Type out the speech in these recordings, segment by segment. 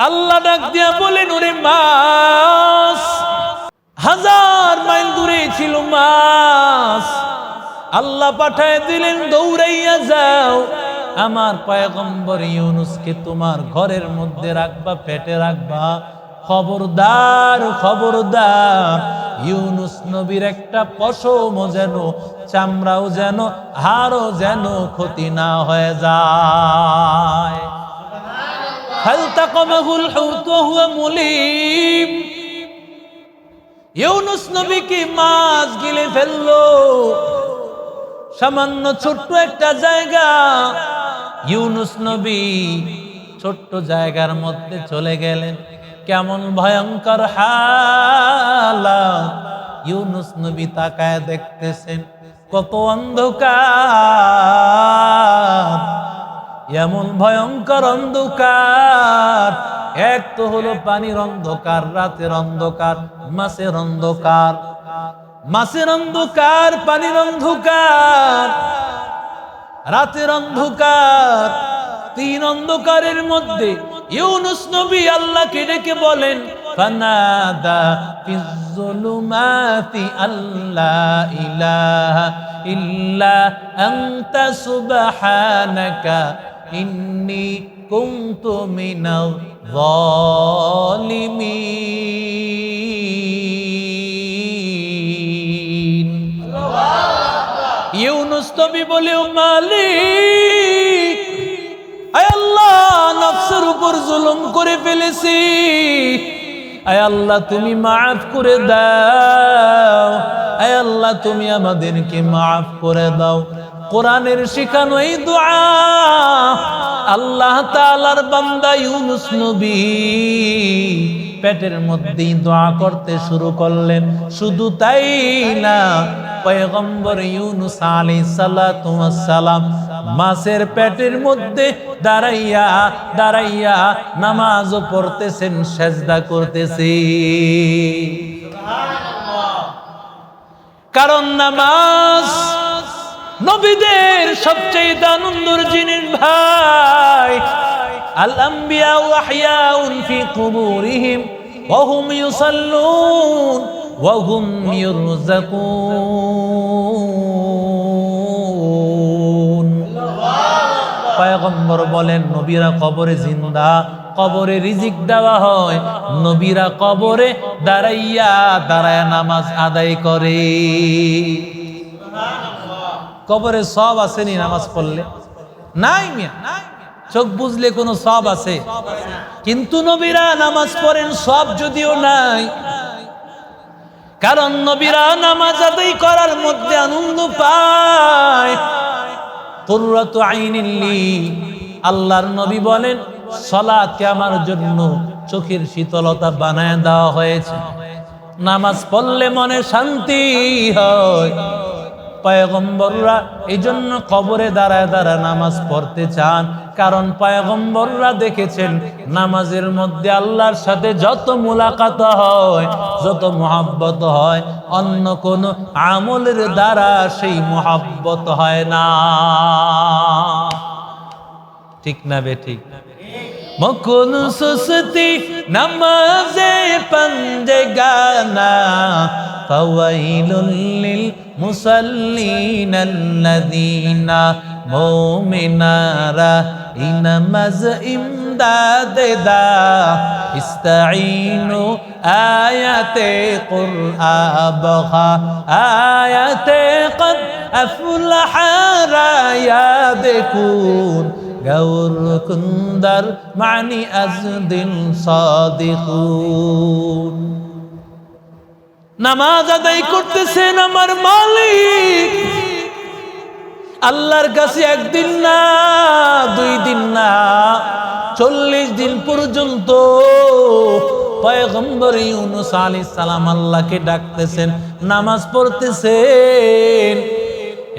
আল্লাহ ডাক দিয়া বলেন, ওরে মাছ, 1000 মাইল দূরে ছিল মাছ, আল্লাহ পাঠায় দিলেন, দৌড়াইয়া যাও, আমার পয়গম্বর ইউনুসকে তোমার ঘরের মধ্যে রাখবা, পেটে রাখবা। খবরদার খবরদার, ইউনুস নবীর একটা পশমও যেন, চামড়াও যেন, হাড়ও যেন ক্ষতি না হয়ে যায়। ফালতাকামাহুল হুত ওয়া হুয়া মুলিম, ইউনুস নবীকে মাছ গিলে ফেললো। সামান্য ছোট্ট একটা জায়গা, ইউনুস নবী ছোট্ট জায়গার মধ্যে চলে গেলেন। কেমন ভয়ঙ্কর হালাত! ইউনুস নবী তাকায় দেখতেছেন কত অন্ধকার, এমন ভয়ঙ্কর অন্ধকার। এক তো হলো পানির অন্ধকার, রাতের অন্ধকার, মাছের অন্ধকার, মাছের অন্ধকার, পানির অন্ধকার, রাতের অন্ধকার। 3 অন্ধকারের মধ্যে ইউনুস নবী আল্লাহকে ডেকে বলেন, ফানাদা ফিজ যুলুমাতি আল্লা ইলাহা ইল্লা আনতা সুবহানাকা ইন্নী কুনতু মিনাল যালিমিন। ইউনুস নবী বলে, ও মালিক, আয় আল্লাহ, নফসের উপর জুলুম করে ফেলেছি, আয় আল্লাহ তুমি মাফ করে দাও, আয় আল্লাহ তুমি আমাদেরকে মাফ করে দাও। কোরআনের শিখানো এই দোয়া আল্লাহ তাআলার বান্দা ইউনুস নবী পেটের মধ্যেই দোয়া করতে শুরু করলেন। শুধু তাই না, পয়গম্বর ইউনুস আলাইহিস সালাতু ওয়াস সালাম মাছের পেটের মধ্যে দাঁড়াইয়া দাঁড়াইয়া নামাজও পড়তেছেন, সেজদা করতেছেন। সুবহানাল্লাহ। কারণ নামাজ নবীদের সবচেয়ে আনন্দের জিনিস ভাই। আল আম্বিয়া ওয়া আহয়াউন ফি কুবুরিহিম ওয়া হুম ইউসাল্লুন ওয়া হুম ইউরযাকুন। পয়গম্বর বলেন, নবীরা কবরে জিন্দা, কবরে রিজিক দেওয়া হয়, নবীরা কবরে দাঁড়াইয়া দাঁড়ায় নামাজ আদায় করে। কবরে সব আসেনি নামাজ পড়লে? নাই মিয়া, চোখ বুঝলে কোনো সব আছে? কিন্তু নবীরা নামাজ পড়েন, সব যদিও নাই। কারণ নবীরা নামাজ আদায় করার মধ্যে আনন্দ পায়। কুররাতু আইনিন লি, আল্লাহর নবী বলেন, সালাতকে আমার জন্য চোখের শীতলতা বানায় দেওয়া হয়েছে। নামাজ পড়লে মনে শান্তি হয়। পয়গম্বররা এই জন্য কবরে দাঁড়ায় দাঁড়ায় নামাজ পড়তে চান, কারণ পয়গম্বররা দেখেছেন নামাজের মধ্যে আল্লাহর সাথে যত মুলাকাত হয়, যত মুহাব্বত হয়, অন্য কোন আমলের দ্বারা সেই মুহাব্বত হয় না। ঠিক না বে ঠিক? মকুন সুস্তি নামাজে পঞ্জে গানা ফাওয়াইলুল লিল মুসাল্লিন আল্লাযীনা মুমিনারা ইনামাজ ইমদাদ দা ইস্তাঈনু আয়াতে কুরআবহা আয়াতে কদ আফলাহা রায়াদকুন গাউর কুন্দার মানি আজদিন সাদিকুন। নামাজ আদায় করতেছেন আমার মালিক, আল্লাহর কাছে একদিন না, 2 দিন না, 40 দিন পর্যন্ত পয়গম্বর ইউনুস আলাইহিস সালাম আল্লাহকে ডাকতেছেন, নামাজ পড়তেছেন।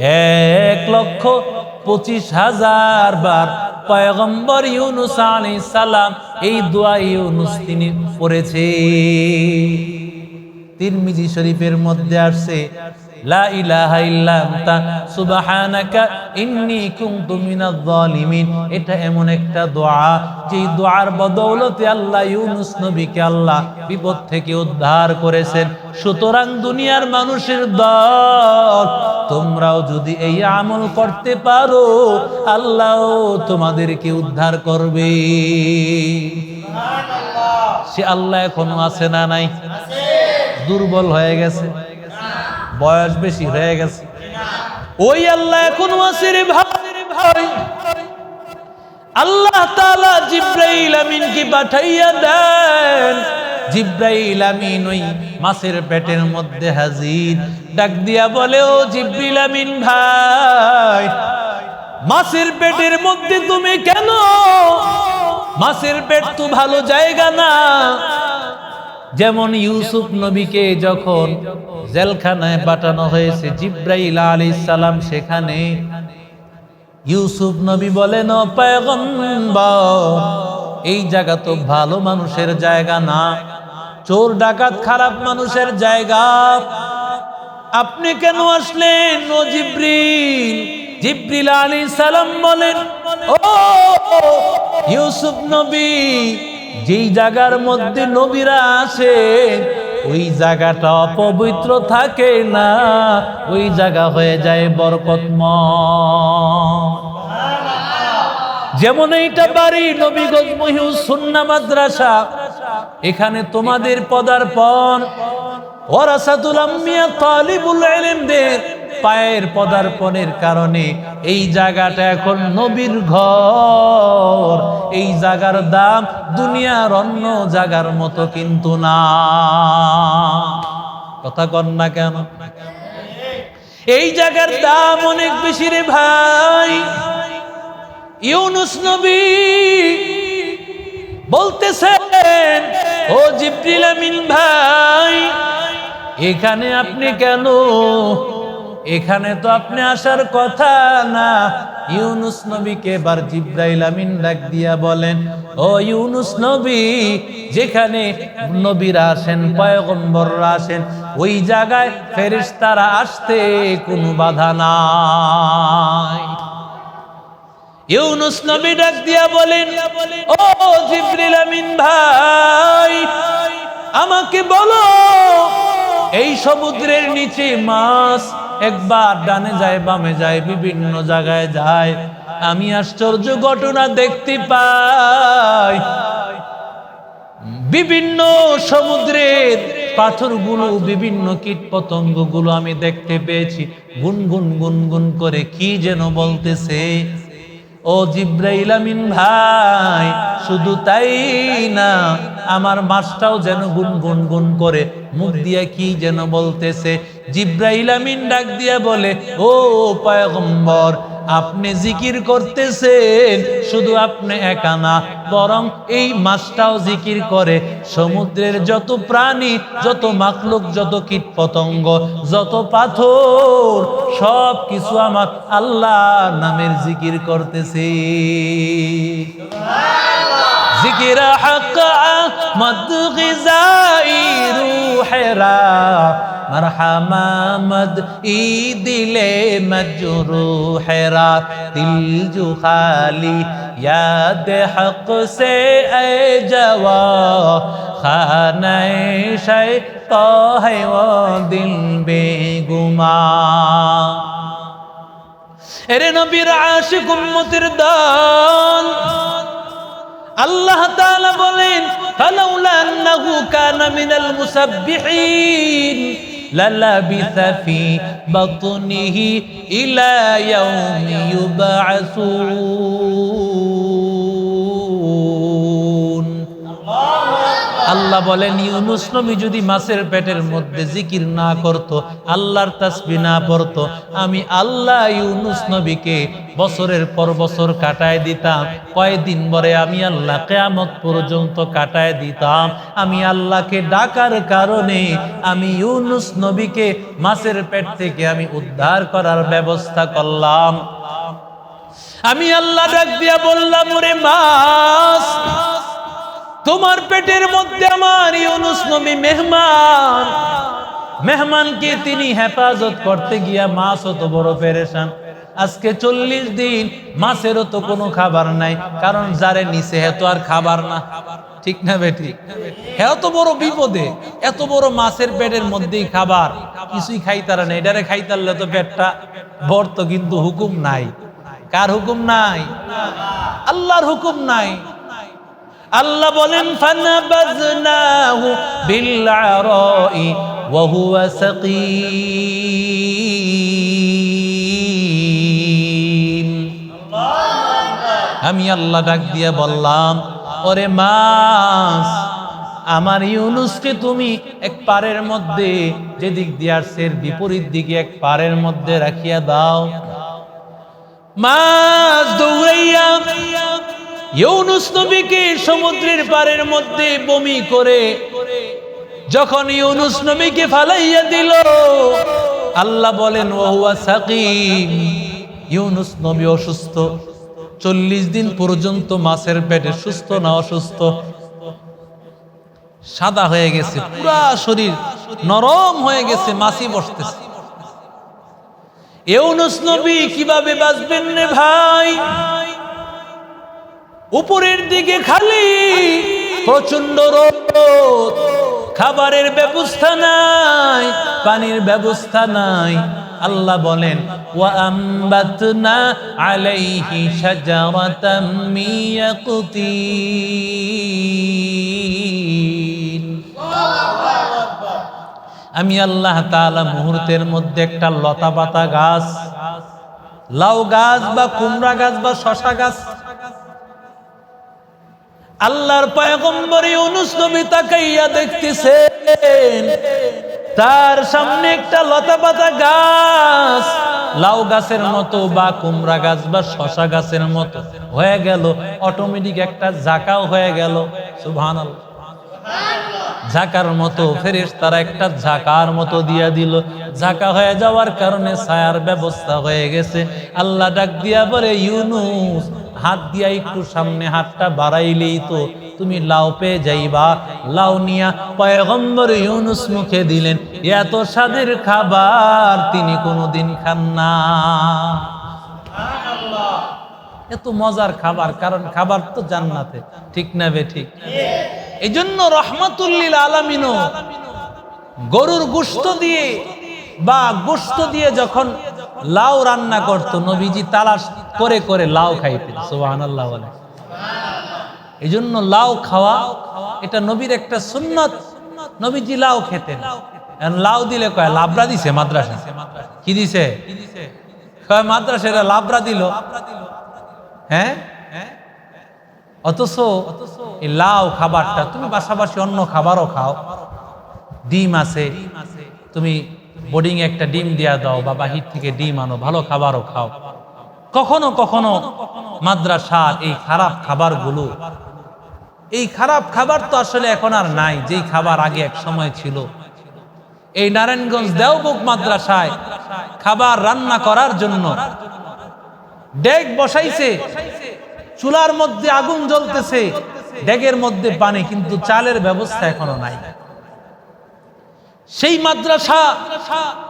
1,25,000 বার পয়গম্বর ইউনুস আলাইহিস সালাম এই দোয়া ইউনুস তিনি পড়েছে। তিরমিজি শরীফের মধ্যে আসছে, লা ইলাহা ইল্লা আনতা সুবহানাকা ইন্নী কুনতু মিনাজ জালিমিন। এটা এমন একটা দোয়া যে দোয়ার বদৌলতে আল্লাহ ইউনূস নবীকে আল্লাহ বিপদ থেকে উদ্ধার করেছেন। সুতরাং দুনিয়ার মানুষের দল, তোমরাও যদি এই আমল করতে পারো আল্লাহ তোমাদেরকে উদ্ধার করবে। সে আল্লাহ এখনো আছে না নাই? দুর্বল হয়ে গেছে, বয়স বেশি হয়ে গেছে, ওই আল্লাহ এখনো আছে রে ভাই। আল্লাহ তাআলা জিবরাইল আমিনকে পাঠাইয়া দেন। জিবরাইল আমিন ওই মাছের পেটের মধ্যে হাজির, ডাক দিয়া বলে, ও জিবরিল আমিন ভাই, মাছের পেটের মধ্যে তুমি কেন? মাছের পেট তো ভালো জায়গা না। যেমন ইউসুফ নবীকে যখন জেলখানায় পাঠানো হয়েছে জিবরাইল আলাইহিস সালাম সেখানে, ইউসুফ নবী বলেন, ও পয়গম্বর, এই জায়গা তো ভালো মানুষের জায়গা না, চোর ডাকাত খারাপ মানুষের জায়গা, আপনি কেন আসলেন? ও জিবরিল। জিবরিল আলাইহিস সালাম বলেন, ও ইউসুফ নবী, যেই জায়গার মধ্যে নবীরা আসে ওই জায়গাটা অপবিত্র থাকে না, ওই জায়গা হয়ে যায় বরকতময়। যেমন এইটা বাড়ি নবীগঞ্জ মহিউস সুন্নাহ মাদ্রাসা, এখানে তোমাদের পদার্পণ ওয়ারাসাতুল আম্বিয়া তালিবুল ইলমদের পায়ের পদার্পণের কারণে এই জায়গাটা এখন নবীর ঘর। এই জায়গার দাম দুনিয়ার অন্য জায়গার মতো কিন্তু না। কথা কন না কেন? এই জায়গার দাম অনেক বেশি রে ভাই। ইউনূস নবী বলতেছেন, ও জিবরিল আমিন ভাই, এখানে আপনি কেন? এখানে তো আপনি আসার কথা না। ইউনূস নবীকে এবার জিবরাইল আমিন ডাক দিয়া বলেন, ও ইউনূস নবী, যেখানে নবীরা আসেন, পয়গম্বররা আসেন, ওই জায়গায় ফেরেশতারা আসতে কোনো বাধা নাই। ইউনূস নবী ডাক দিয়া বলেন, ও জিবরিল আমিন ভাই, আমাকে বলো, এই সমুদ্রের নিচে মাছ একবার ডানে যায় বামে যায় বিভিন্ন জায়গায় যায়, আমি আশ্চর্য ঘটনা দেখতে পাই। বিভিন্ন সমুদ্রের পাথরগুলো, বিভিন্ন কীট পতঙ্গগুলো আমি দেখতে পেয়েছি গুনগুন গুনগুন করে কি যেন বলতেছে। ও জিবরাইল আমিন ভাই, শুধু তাই না, আমার মাছটাও যেন গুনগুন গুন করে মুখ দিয়ে কি যেন বলতেছে। জিবরাইল আমিন ডাক দিয়া বলে, ও পয়গম্বর, আপনি জিকির করতেছেন, শুধু আপনি একা না, বরং এই মাছটাও জিকির করে। সমুদ্রের যত প্রাণী, যত মাখলুক, যত কীট পতঙ্গ, যত পাথর, সব কিছু আমার আল্লাহর নামের জিকির করতেছে। জিকির হক আহমদ গিজাই রূহেরা, মারহামা মদ ই দিলে মজরূহেরা, দিল জো খালি याद हक से ए जवा खाना शैता है वो दिल बेगुमा। এরে নবীর আশিক উম্মতের দল, আল্লাহ তাআলা বলেন, ফালাউলা আন্নাহু কানা মিনাল মুসাব্বিহিন লালাবিসা ফি বাতনিহি ইলা ইয়াউমি ইউবআসুন। আল্লাহ বলেন, ইউনূস নবী যদি মাছের পেটের মধ্যে জিকির না করত, আল্লাহর তাসবিহ না পড়তো, আমি আল্লাহ ইউনূস নবীকে বছরের পর বছর কাটায় দিতাম। কয়দিন পরে আমি আল্লাহ কিয়ামত পর্যন্ত কাটায় দিতাম। আমি আল্লাহকে ডাকার কারণে আমি ইউনূস নবীকে মাছের পেট থেকে আমি উদ্ধার করার ব্যবস্থা করলাম। আমি আল্লাহ ডাক দিয়া বললাম, ওরে মাছ, তোমার পেটের মধ্যে আমার ইউনূস নবী মেহমান, মেহমানকে তিনি হেফাজত করতে গিয়া মাছ অত বড় পেরেশান। আজকে 40 দিন মাছেরও তো কোনো খাবার নাই, কারণ যারে নিচে হেতো আর খাবার না, ঠিক না বেটি? এত বড় বিপদে, এত বড় মাছের পেটের মধ্যেই খাবার কিছুই খাইতারা নেই। এটারে খাইতারলে তো পেটটা ভরতো, কিন্তু হুকুম নাই। কার হুকুম নাই? আল্লাহর হুকুম নাই। আল্লাহ বলেন ফানাবাযনাহু বিল আরাই ওয়া হুয়া সাকিম। আমি আল্লাহ ডাক দিয়া বললাম, ওরে মাছ, আমার ইউনুসকে তুমি এক পারের মধ্যে, যেদিক দিয়ে আসছে এর বিপরীত দিকে এক পারের মধ্যে রাখিয়া দাও। মাছ দৌড়াইয়া ইউনুস নবীকে সমুদ্রের পারের মধ্যে বমি করে যখন ইউনুস নবীকে ফালাইয়া দিল, আল্লাহ বলেন ওয়া হুয়া সাকিম, ইউনুস নবী অসুস্থ। 40 দিন পর্যন্ত মাছের পেটে, সুস্থ না অসুস্থ? সাদা হয়ে গেছে, পুরা শরীর নরম হয়ে গেছে, মাছি বসতেছে। ইউনুস নবী কিভাবে বাঁচবেন রে ভাই? উপরের দিকে খালি প্রচন্ড রোদ, খাবারের ব্যবস্থা নাই, পানির ব্যবস্থা নাই। আল্লাহ বলেন ওয়া আম্বাতনা আলাইহি শাজারাতাম মিন ইয়াকুতিন। আমি আল্লাহ তাআলা মুহূর্তের মধ্যে একটা লতা পাতা গাছ, লাউ গাছ বা কুমড়া গাছ বা শশা গাছ, আল্লাহর পয়গম্বর ইউনুস নবী তাকাইয়া দেখতেছেন, তার সামনে একটা লতা পাতা গাছ লাউ গাছের মতো বা কুমড়া গাছ বা শশা গাছের মতো হয়ে গেল, অটোমেটিক একটা ঝাঁকাও হয়ে গেল। সুবহানাল্লাহ। ঝাঁকার মতো ফেরেশতারা একটা ঝাঁকার মতো দিয়া দিল। ঝাঁকা হয়ে যাওয়ার কারণে ছায়ার ব্যবস্থা হয়ে গেছে। আল্লাহ ডাক দিয়া বলে, ইউনুস, হাত দিয়া একটু সামনে হাতটা বাড়াইলেই তো তুমি লাউ পেয়ে যাইবা। লাউ নিয়া পয়গম্বর ইউনুস মুখে দিলেন। এত স্বাদের খাবার তিনি কোনোদিন খান না। এত মজার খাবার, কারণ খাবার তো জান্নাতে, ঠিক না বে ঠিক? এই জন্য রহমাতুল লিল আলামিন গরুর গোশত দিয়ে বা গোশত দিয়ে যখন লাউ রান্না করত, নবীজি তালাশ করে করে লাউ খাইতেন। সুবহানাল্লাহ বলে। এই জন্য লাউ খাওয়া এটা নবীর একটা সুন্নত। নবীজি লাউ খেতেন। লাউ দিলে কয় লাবড়া দিছে মাদ্রাসা। কি দিছে? কয় মাদ্রাসা এরা লাবড়া দিল। হ্যাঁ, অথচ এই লাউ খাবারটা তুমি পাশাপাশি অন্য খাবারও খাও। ডিম আছে, তুমি বোর্ডিং একটা ডিম দিয়া দাও বা বাহির থেকে ডিম আনো, ভালো খাবারও খাও। কখনো কখনো মাদ্রাসার এই খারাপ খাবারগুলো, এই খারাপ খাবার তো আসলে এখন আর নাই, যেই খাবার আগে এক সময় ছিল। এই নারায়ণগঞ্জ দেওবন্দ মাদ্রাসায় খাবার রান্না করার জন্য ডেক বসাইছে, চুলার মধ্যে আগুন জ্বলতেছে, ডেকের মধ্যে পানি, কিন্তু চালের ব্যবস্থা এখনো নাই। সেই মাদ্রাসা,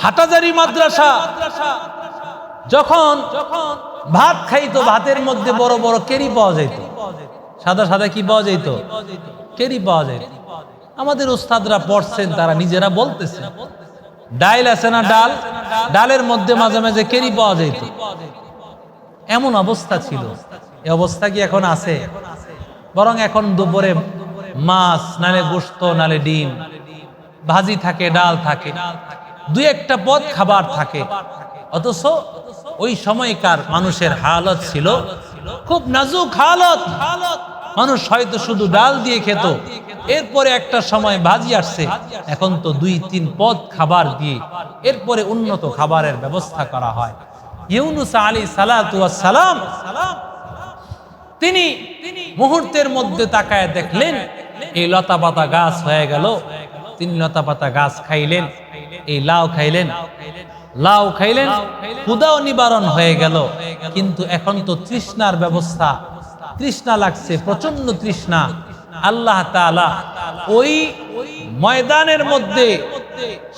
হাটাজারি মাদ্রাসা, যখন ভাত খাইতো, ভাতের মধ্যে বড় বড় কেরি পাওয়া যেত। সাদা সাদা কি পাওয়া যেত? কেরি পাওয়া যেত। আমাদের উস্তাদরা পড়ছেন, তারা নিজেরা বলতেছে, ডাল আছে না, ডাল, ডালের মধ্যে মাঝে মাঝে কেরি পাওয়া যেত। এমন অবস্থা ছিল। এই অবস্থা কি এখন আছে? বরং এখন দুপুরে মাছ, নালে গোশত, নালে ডিম, ভাজি থাকে, ডাল থাকে, দুই একটা পদ খাবার থাকে। অথচ ওই সময়কার মানুষের হালত ছিল খুব নাজুক হালত। মানুষ হয়তো শুধু ডাল দিয়ে খেত, এরপরে একটা সময় ভাজি আসছে, এখন তো 2-3 পদ খাবার দিয়ে এরপরে উন্নত খাবারের ব্যবস্থা করা হয়। ইউনুস আলাইহিস সালাতু ওয়াস সালাম তিনি মুহূর্তের মধ্যে তাকায় দেখলেন এই লতা পাতা গাছ হয়ে গেল। তিনি লতা পাতা গাছ খাইলেন, এই লাউ খাইলেন, লাউ খাইলেন, ক্ষুধাও নিবারণ হয়ে গেল। কিন্তু এখন তো তৃষ্ণার ব্যবস্থা, তৃষ্ণা লাগছে, প্রচন্ড তৃষ্ণা। আল্লাহ তাআলা ওই ময়দানের মধ্যে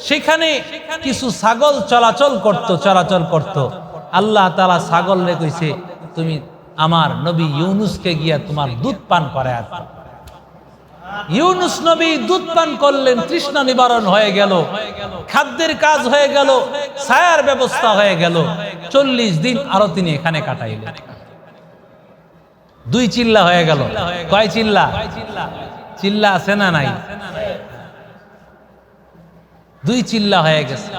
সেখানে কিছু ছাগল চলাচল করত। আল্লাহ তাআলা ছাগল রে কইছে, তুমি আমার নবী ইউনুসকে গিয়া তোমার দুধ পান করায়। ইউনুস নবী দুধ পান করলেন, তৃষ্ণা নিবারণ হয়ে গেল, খাদ্যের কাজ হয়ে গেল, ছায়ার ব্যবস্থা হয়ে গেল। 40 দিন আরো তিনি এখানে কাটাইলেন। 2 চিল্লা হয়ে গেল। কয় চিল্লা? চিল্লা আছে না নাই? 2 চিল্লা হয়ে গেছে।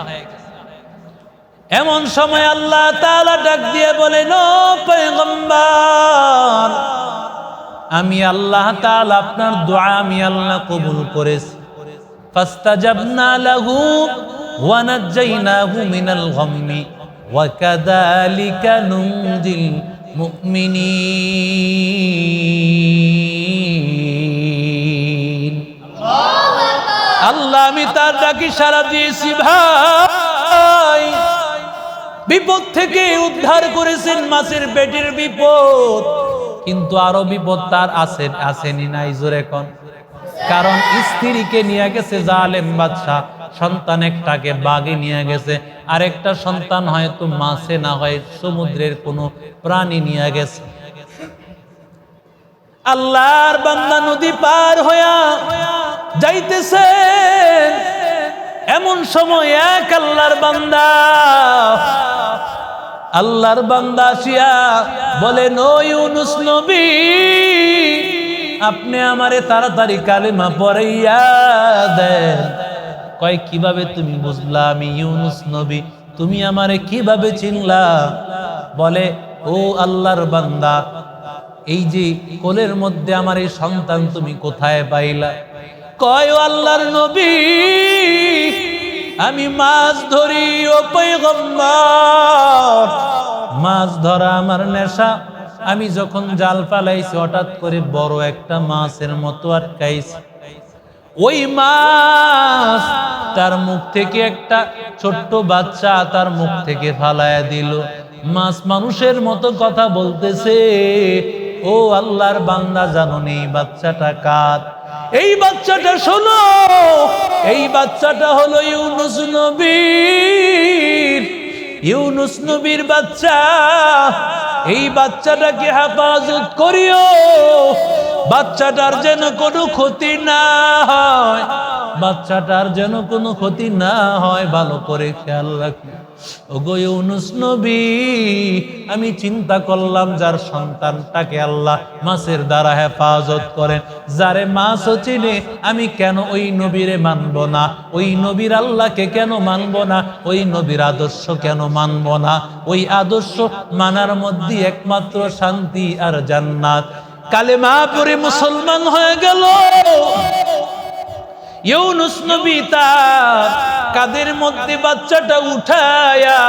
এমন সময় আল্লাহ তাআলা ডাক দিয়ে বলেন, ও পয়গম্বর, আমি আল্লাহ তাআলা আপনার দোয়া আমি আল্লাহ কবুল করেছি। ফাস্তাজাবনা লাহু ওয়া নাজ্জাইনাহু মিনাল গাম্মি ওয়া কাযালিকা নুনজিল মুমিনিন। আল্লাহ আমি তার ডাকে সাড়া দিয়েছি ভাই, বিপদ থেকে উদ্ধার করেছেন, মাছের পেটের বিপদ, কিন্তু আরো বিপদ তার আসেনি নাই? জোরে কোন? কারণ স্ত্রীকে নিয়ে গেছে জালেম বাদশা, সন্তান একটাকে বাগে নিয়ে গেছে, আরেকটা সন্তান হয়তো মাছে না হয় সমুদ্রের কোনো প্রাণী নিয়ে গেছে। আল্লাহর বান্দা নদী পার হইয়া যাইতেছেন, এমন সময় এক আল্লাহর বান্দা আসিয়া বলেন, ও ইউনুস নবী, আপনি আমারে তাড়াতাড়ি কালেমা পড়াইয়া দেন। কয় কিভাবে তুমি বুঝলা আমি ইউনুস নবী? তুমি আমারে কিভাবে চিনলা? বলে, ও আল্লাহর বান্দা, এই যে কোলের মধ্যে আমার এই সন্তান তুমি কোথায় পাইলা? কয়, ও আল্লাহর নবী, আমি মাছ ধরি ও পয়গম্বর, মাছ ধরা আমার নেশা। আমি যখন জাল ফালাইছি হঠাৎ করে বড় একটা মাছের মতো আটকাইছি। ওই মাছ তার মুখ থেকে একটা ছোট্ট বাচ্চা তার মুখ থেকে ফালায়া দিল। মাছ মানুষের মতো কথা বলতেছে। ও আল্লাহর বান্দা, জানো নি এই বাচ্চাটা কার? এই বাচ্চাটা শোনো, এই বাচ্চাটা হলো ইউনুস নবীর। ইউনুস নবীর বাচ্চা। এই বাচ্চাটাকে হেফাজত করিও, বাচ্চাটার যেন কোনো ক্ষতি না হয়, বাচ্চাটার যেন কোনো ক্ষতি না হয়, ভালো করে খেয়াল রাখি। ওগো ইউনুস নবী, আমি চিন্তা করলাম যার সন্তানটাকে আল্লাহ মাছের দ্বারা হেফাজত করেন, যারে মাছও চিনে, আমি কেন ওই নবীরে মানব না? ওই নবীর আল্লাহকে কেন মানব না? ওই নবীর আদর্শ কেন মানব না? ওই আদর্শ মানার মধ্যে একমাত্র শান্তি আর জান্নাত। কালেমা পড়ে মুসলমান হয়ে গেল। ইউনুস নবী তার কাদের মধ্যে বাচ্চাটা উঠায়া